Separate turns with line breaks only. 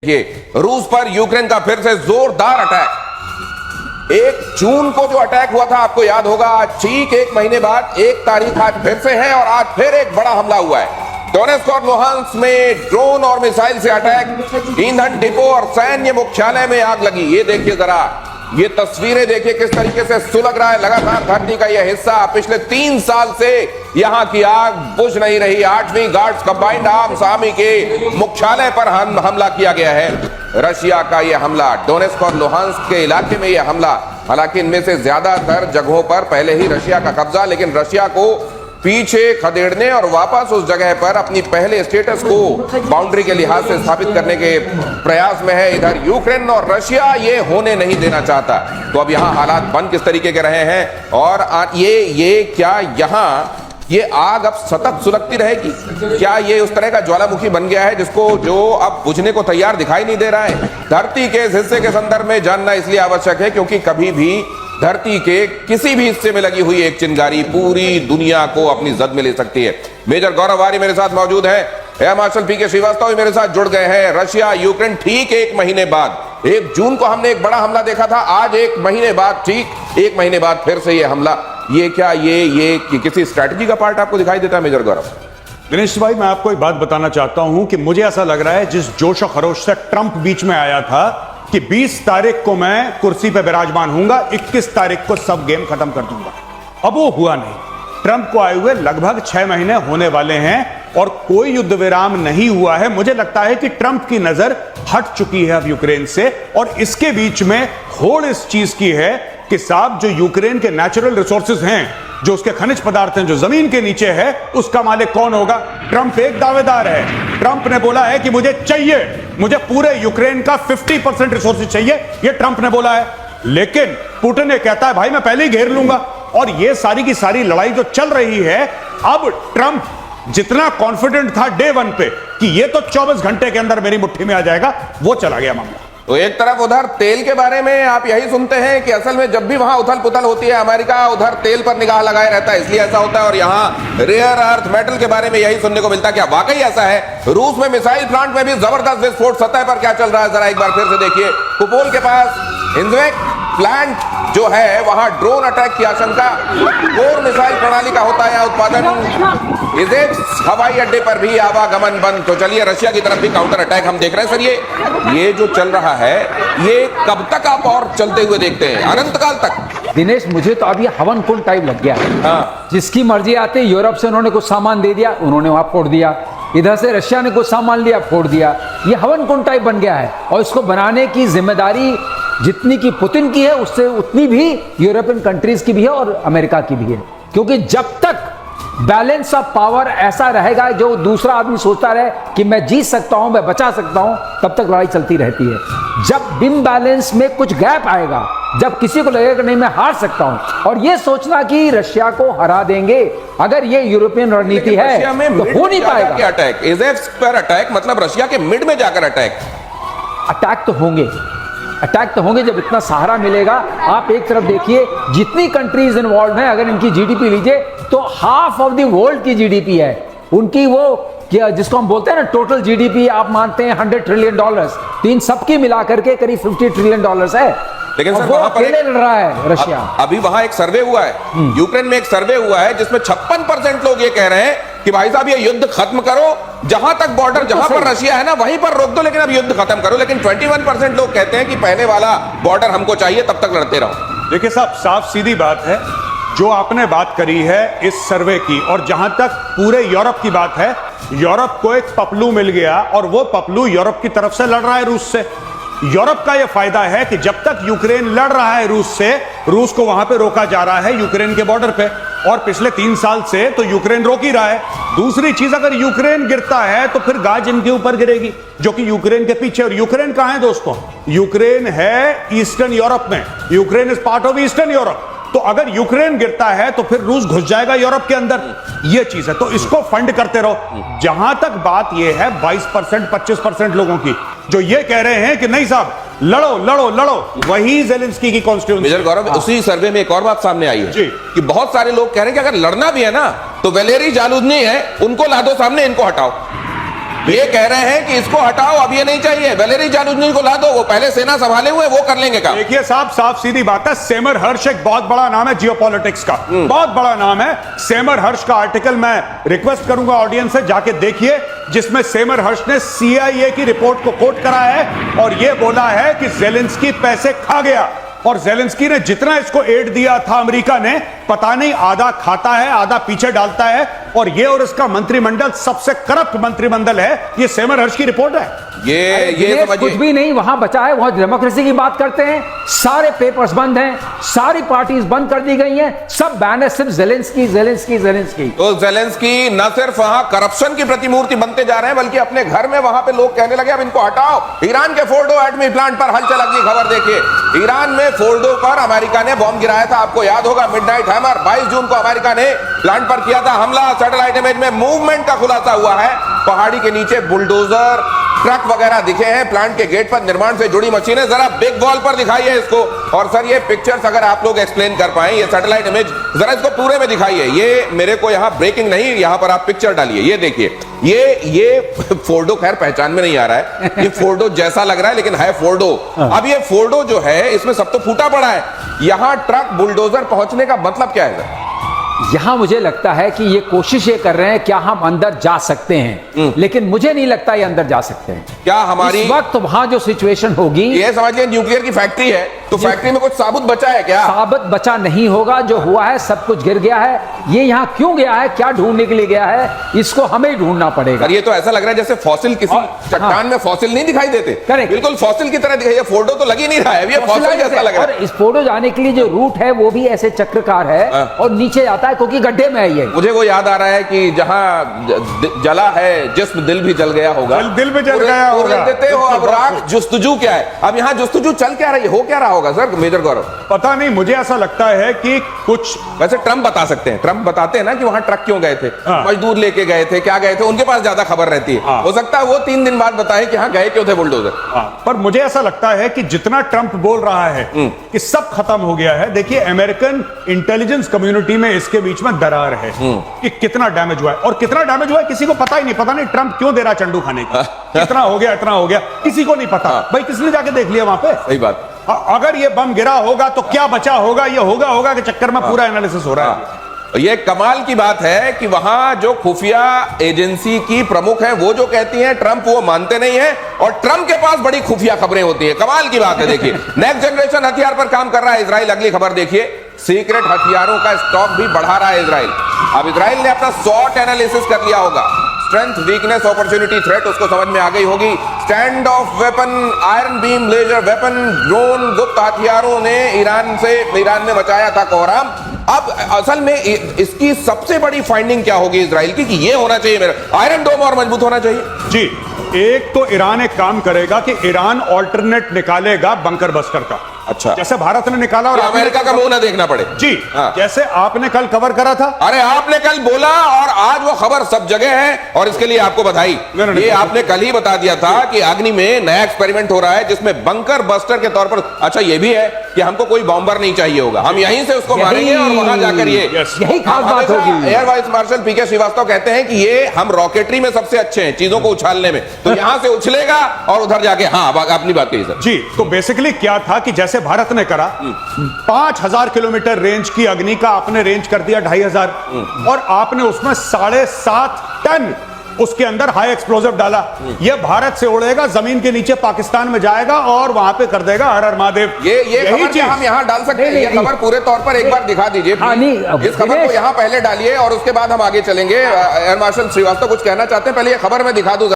ये रूस पर यूक्रेन का फिर से जोरदार अटैक। 1 जून को जो अटैक हुआ था आपको याद होगा, आज ठीक 1 महीने बाद 1 तारीख आज फिर से है और आज फिर एक बड़ा हमला हुआ है। डोनेट्स्क और लुहांस्क में ड्रोन और मिसाइल से अटैक, ईंधन डिपो और सैन्य मुख्यालय में आग लगी। ये देखिए जरा, ये तस्वीरें देखिए किस तरीके से सुलग रहा है लगातार धरती का यह हिस्सा। पिछले 3 साल से यहां की आग बुझ नहीं रही। 8वीं गार्ड्स कंबाइंड आर्म्स आर्मी के मुख्यालय पर हमला किया गया है। रशिया का यह हमला, डोनेट्स्क और लुहांस्क के इलाके में यह हमला, हालांकि इनमें से ज्यादातर जगहों पर पहले ही रशिया का कब्जा, लेकिन रशिया को पीछे खदेड़ने और वापस उस जगह पर अपनी पहले स्टेटस को बाउंड्री के लिहाज से स्थापित करने के प्रयास में है। इधर यूक्रेन और रशिया ये होने नहीं देना चाहता। तो अब यहाँ हालात बन किस तरीके के रहे हैं और ये क्या यहाँ ये आग अब सतत सुलगती रहेगी? क्या ये उस तरह का ज्वालामुखी बन गया है जिसको जो अब बुझने को तैयार दिखाई नहीं दे रहा है? धरती के इस हिस्से के संदर्भ में जानना इसलिए आवश्यक है क्योंकि कभी भी धरती के किसी भी हिस्से में लगी हुई एक चिंगारी पूरी दुनिया को अपनी जद में ले सकती है। मेजर गौरव आर्य मेरे साथ मौजूद है, एयर मार्शल पीके श्रीवास्तव मेरे साथ जुड़ गए हैं। रशिया यूक्रेन ठीक 1 महीने बाद, 1 जून को हमने एक बड़ा हमला देखा था, आज 1 महीने बाद, ठीक 1 महीने बाद फिर से ये हमला। ये क्या ये किसी स्ट्रैटेजी का पार्ट आपको दिखाई देता है मेजर गौरव?
दिनेश भाई, मैं आपको एक बात बताना चाहता हूं कि मुझे ऐसा लग रहा है जिस जोश और खरोश से ट्रंप बीच में आया था कि 20 तारीख को मैं कुर्सी पे विराजमान हूंगा, 21 तारीख को सब गेम खत्म कर दूंगा। अब वो हुआ नहीं। ट्रंप को आए हुए लगभग 6 महीने होने वाले हैं और कोई युद्ध विराम नहीं हुआ है। मुझे लगता है कि ट्रंप की नजर हट चुकी है अब यूक्रेन से, और इसके बीच में होड़ इस चीज की है कि साहब जो यूक्रेन के नेचुरल रिसोर्सेज हैं, जो उसके खनिज पदार्थ हैं, जो जमीन के नीचे है, उसका मालिक कौन होगा? ट्रंप एक दावेदार है। ट्रंप ने बोला है कि मुझे पूरे यूक्रेन का 50% रिसोर्सेज चाहिए, ये ट्रंप ने बोला है। लेकिन पुतिन ने कहता है भाई मैं पहले ही घेर लूंगा। और ये सारी की सारी लड़ाई जो चल रही है, अब ट्रंप जितना कॉन्फिडेंट था डे 1 पे कि ये तो 24 घंटे के अंदर मेरी मुट्ठी में आ जाएगा, वो चला गया मामला।
तो एक तरफ उधर तेल के बारे में आप यही सुनते हैं कि असल में जब भी वहां उथल पुथल होती है अमेरिका उधर तेल पर निगाह लगाए रहता है, इसलिए ऐसा होता है। और यहाँ रेयर अर्थ मेटल के बारे में यही सुनने को मिलता है। क्या वाकई ऐसा है? रूस में मिसाइल प्लांट में भी जबरदस्त विस्फोट, सतह पर क्या चल रहा है जरा एक बार फिर से देखिए। कुपोल के पास इंजवेक प्लांट जो है वहां ड्रोन अटैक की आशंका, कोर मिसाइल प्रणाली का होता है उत्पादन। इजेक्स हवाई अड्डे पर भी आवागमन बंद। तो चलिए रशिया की तरफ भी काउंटर अटैक हम देख रहे हैं। सर ये जो चल रहा है ये कब तक आप और चलते हुए देखते हैं? अनंत काल तक?
दिनेश, मुझे तो अभी हवन कुंड टाइप लग गया है।
हाँ।
जिसकी मर्जी आते, यूरोप से उन्होंने कुछ सामान दे दिया, उन्होंने वहां फोड़ दिया। इधर से रशिया ने कुछ सामान लिया, फोड़ दिया। ये हवन कुंड टाइप बन गया है और इसको बनाने की जिम्मेदारी जितनी की पुतिन की है उससे उतनी भी यूरोपियन कंट्रीज की भी है और अमेरिका की भी है। क्योंकि जब तक बैलेंस ऑफ पावर ऐसा रहेगा, जो दूसरा आदमी सोचता रहे कि मैं जीत सकता हूं, मैं बचा सकता हूं, तब तक लड़ाई चलती रहती है। जब इम्बैलेंस में कुछ गैप आएगा, जब किसी को लगेगा नहीं मैं हार सकता हूं, और ये सोचना कि रशिया को हरा देंगे, अगर ये यूरोपियन रणनीति है तो हो नहीं पाएगा।
अटैक इजेक्स पर अटैक मतलब रशिया के मिड में जाकर
अटैक तो होंगे जब इतना सहारा मिलेगा। आप एक तरफ देखिए जितनी कंट्रीज इन्वॉल्व हैं, अगर इनकी जीडीपी लीजिए तो हाफ ऑफ द वर्ल्ड की जीडीपी है उनकी। वो क्या जिसको हम बोलते हैं ना टोटल जीडीपी, आप मानते हैं $100 ट्रिलियन, तो इन सबकी मिलाकर के करीब $50 ट्रिलियन है।
लेकिन सर
वो अकेले लड़ रहा है रशिया।
अभी वहां एक सर्वे हुआ है, यूक्रेन में एक सर्वे हुआ है जिसमें 56% लोग ये कह रहे हैं कि भाई साहब ये युद्ध खत्म करो, जहां तक बॉर्डर जहां पर रशिया है ना वहीं पर रोक दो, लेकिन अब युद्ध खत्म करो। लेकिन 21% लोग कहते हैं कि पहले वाला बॉर्डर हमको चाहिए, तब तक लड़ते रहो।
देखिए साहब, साफ सीधी बात है जो आपने बात करी है इस सर्वे की, और जहां तक पूरे यूरोप की बात है, यूरोप को एक पपलू मिल गया और वो पपलू यूरोप की तरफ से लड़ रहा है रूस से। यूरोप का यह फायदा है कि जब तक यूक्रेन लड़ रहा है रूस से, रूस को वहां पे रोका जा रहा है यूक्रेन के बॉर्डर पे, और पिछले 3 साल से तो यूक्रेन रोक ही रहा है। दूसरी चीज, अगर यूक्रेन गिरता है तो फिर गाज इनके ऊपर गिरेगी, जो कि यूक्रेन के पीछे। और यूक्रेन कहां है दोस्तों? यूक्रेन है ईस्टर्न यूरोप में। Ukraine is part of eastern Europe. तो अगर यूक्रेन गिरता है तो फिर रूस घुस जाएगा यूरोप के अंदर। यह चीज है, तो इसको फंड करते रहो। जहां तक बात यह है 22% 25% लोगों की जो ये कह रहे हैं कि नहीं साहब लड़ो लड़ो लड़ो, वही ज़ेलेंस्की की कॉन्स्टिट्यूएंसी।
मेजर गौरव, उसी सर्वे में एक और बात सामने आई है कि बहुत सारे लोग कह रहे हैं कि अगर लड़ना भी है ना तो वैलेरी जालुजनी है, उनको ला दो सामने, इनको हटाओ। ये कह रहे हैं कि इसको हटाओ, अब ये नहीं चाहिए, वैलेरी जानुजनी को ला दो, वो पहले सेना संभाले हुए, वो कर लेंगे काम।
देखिए साहब, साफ सीधी बात है, सेमर हर्ष एक बहुत बड़ा नाम है जियोपॉलिटिक्स का, बहुत बड़ा नाम है। सेमर हर्ष का आर्टिकल मैं रिक्वेस्ट करूंगा ऑडियंस से, जाके देखिए, जिसमें सेमर हर्ष ने CIA की रिपोर्ट को कोट करा है और यह बोला है कि जेलेंस्की पैसे खा गया, और जेलेंस्की ने जितना इसको एड दिया था अमेरिका ने, पता नहीं आधा खाता है आधा पीछे डालता है, और ये और इसका मंत्रिमंडल सबसे करप्ट मंत्रिमंडल है। ये सेमर हर्ष की रिपोर्ट है।
ये
कुछ
समझिए,
भी नहीं वहां बचा है, वहां डेमोक्रेसी की बात करते हैं, सारे पेपर्स बंद हैं, सारी पार्टीज बंद कर दी गई हैं, सब बैन है, सिर्फ जेलेंस्की जेलेंस्की जेलेंस्की।
तो जेलेंस्की न सिर्फ वहां करप्शन की प्रतिमूर्ति बनते जा रहे हैं, बल्कि अपने घर में वहां पे लोग कहने लगे अब इनको हटाओ। ईरान के फोर्डो एटमी प्लांट पर हलचल, अगली खबर देखिए। ईरान में फोर्डो पर अमेरिका ने बॉम्ब गिराया था, आपको याद होगा, मिडनाइट हैमर। 22 जून को अमेरिका ने प्लांट पर किया था हमला। सैटेलाइट इमेज में मूवमेंट का खुलासा हुआ है, पहाड़ी के नीचे बुलडोजर ट्रक वगैरह दिखे हैं, प्लांट के गेट पर निर्माण से जुड़ी मशीनें। जरा बिग वॉल पर दिखाइए इसको, और सर ये पिक्चर्स अगर आप लोग एक्सप्लेन कर पाए, ये सैटेलाइट इमेज जरा इसको पूरे में दिखाइए। ये मेरे को यहाँ ब्रेकिंग नहीं, यहाँ पर आप पिक्चर डालिए, ये देखिए, ये फोर्डो खैर पहचान में नहीं आ रहा है, ये फोर्डो जैसा लग रहा है लेकिन है फोर्डो। अब ये फोर्डो जो है इसमें सब तो फूटा पड़ा है, यहां ट्रक बुलडोजर पहुंचने का मतलब क्या है सर?
यहां मुझे लगता है कि ये कोशिश ये कर रहे हैं क्या हम अंदर जा सकते हैं, लेकिन मुझे नहीं लगता ये अंदर जा सकते हैं।
क्या हमारी
इस वक्त वहां जो सिचुएशन होगी,
ये समझिए न्यूक्लियर की फैक्ट्री है, तो फैक्ट्री में कुछ साबुत बचा है क्या?
साबित बचा नहीं होगा, जो हुआ है सब कुछ गिर गया है। ये यहां क्यों गया है, क्या ढूंढने के लिए गया है, इसको हमें ही ढूंढना पड़ेगा।
ये तो ऐसा लग रहा है जैसे फॉसिल, किसी चट्टान में फॉसिल नहीं दिखाई देते,
करेक्ट,
बिल्कुल फॉसिल की तरह दिखाई। फोर्डो तो लग ही नहीं रहा है, ये फॉसिल जैसा लग रहा है।
और इस फोर्डो जाने के लिए जो रूट है वो भी ऐसे चक्राकार है और नीचे जाता है, क्योंकि गड्ढे में है ये।
मुझे वो याद आ रहा है कि जहां जला है जिस्म, दिल भी जल गया होगा,
दिल भी जल गया होगा।
देते हो अब राख जुस्तजू क्या है, अब यहाँ जुस्तजू चल क्या रही है, हो क्या रहा होगा सर मेजर गौरव?
पता नहीं, मुझे ऐसा लगता है कि कुछ,
वैसे ट्रम्प बता सकते हैं, ट्रम्प बताते हैं ना कि वहां ट्रक क्यों गए थे, मजदूर लेके गए थे, क्या गए थे, उनके पास ज्यादा खबर रहती है। हो सकता है वो 3 दिन बाद बताए कि हाँ गए क्यों थे बुलडोजर।
पर मुझे ऐसा लगता है कि जितना ट्रंप बोल रहा है कि सब खत्म हो गया है, देखिए अमेरिकन इंटेलिजेंस कम्युनिटी में इसके बीच में दरार है कि कितना डैमेज हुआ है, और कितना डैमेज हुआ है किसी को पता ही नहीं। पता नहीं ट्रंप क्यों दे रहा चंडू खाने की, कितना हो गया इतना हो गया, किसी को नहीं पता। भाई किसने जाके देख लिया वहां पे?
सही बात।
अगर ये बम गिरा होगा तो क्या बचा होगा, ये होगा के चक्कर में पूरा एनालिसिस हो रहा है।
ये कमाल की बात है कि वहां जो खुफिया एजेंसी की प्रमुख है वो जो कहती हैं ट्रंप वो मानते नहीं है, और ट्रंप के पास बड़ी खुफिया खबरें होती है। कमाल की बात है। देखिए नेक्स्ट जनरेशन हथियार पर काम कर रहा है इजराइल, अगली खबर देखिए। सीक्रेट हथियारों का स्टॉक भी बढ़ा रहा है इजराइल। अब इजराइल ने अपना SWOT एनालिसिस कर लिया होगा, स्ट्रेंथ, वीकनेस, अपॉर्चुनिटी, थ्रेट, उसको समझ में आ गई होगी। Standoff weapon, iron beam, laser weapon, drone, गुप्त हथियारों ने ईरान में मचाया था कोहराम। अब असल में इसकी सबसे बड़ी फाइंडिंग क्या होगी इजराइल की, कि ये होना चाहिए मेरा आयरन डोम और मजबूत होना चाहिए।
जी, एक तो ईरान एक काम करेगा कि ईरान ऑल्टरनेट निकालेगा बंकर बस्टर का।
अच्छा,
जैसे भारत ने निकाला और
अमेरिका का मुंह ना देखना पड़े।
जी हाँ। जैसे आपने कल कवर करा था,
अरे आपने कल बोला और आज वो खबर सब जगह है, और इसके लिए आपको बधाई। ये आपने कल ही बता दिया था कि अग्नि में नया एक्सपेरिमेंट हो रहा है जिसमें बंकर बस्टर के तौर पर, अच्छा ये भी है कि हमको कोई बॉम्बर नहीं चाहिए होगा, हम यहीं से उसको मारेंगे और वहां जाकर
यही खास बात होगी।
एयर वाइस मार्शल पीके श्रीवास्तव कहते हैं कि ये हम रॉकेटरी में सबसे अच्छे हैं चीजों को उछालने में, तो यहां से उछलेगा और उधर जाके, हाँ अपनी बात कही सर।
जी, तो बेसिकली क्या था कि जैसे भारत ने करा 5000 किलोमीटर रेंज की अग्नि का आपने रेंज कर दिया 2500, और आपने उसमें 7.5 टन उसके अंदर हाई एक्सप्लोजिव डाला। यह भारत से उड़ेगा, जमीन के नीचे पाकिस्तान में जाएगा और वहां पे कर देगा हर हर महादेव।
ये खबर क्या हम यहां डाल सकते हैं? ये खबर पूरे तौर पर एक बार दिखा दीजिए। इस खबर को यहां पहले डालिए और उसके बाद हम आगे चलेंगे। एयर मार्शल श्रीवास्तव कुछ कहना चाहते हैं, पहले ये खबर में दिखा दूं।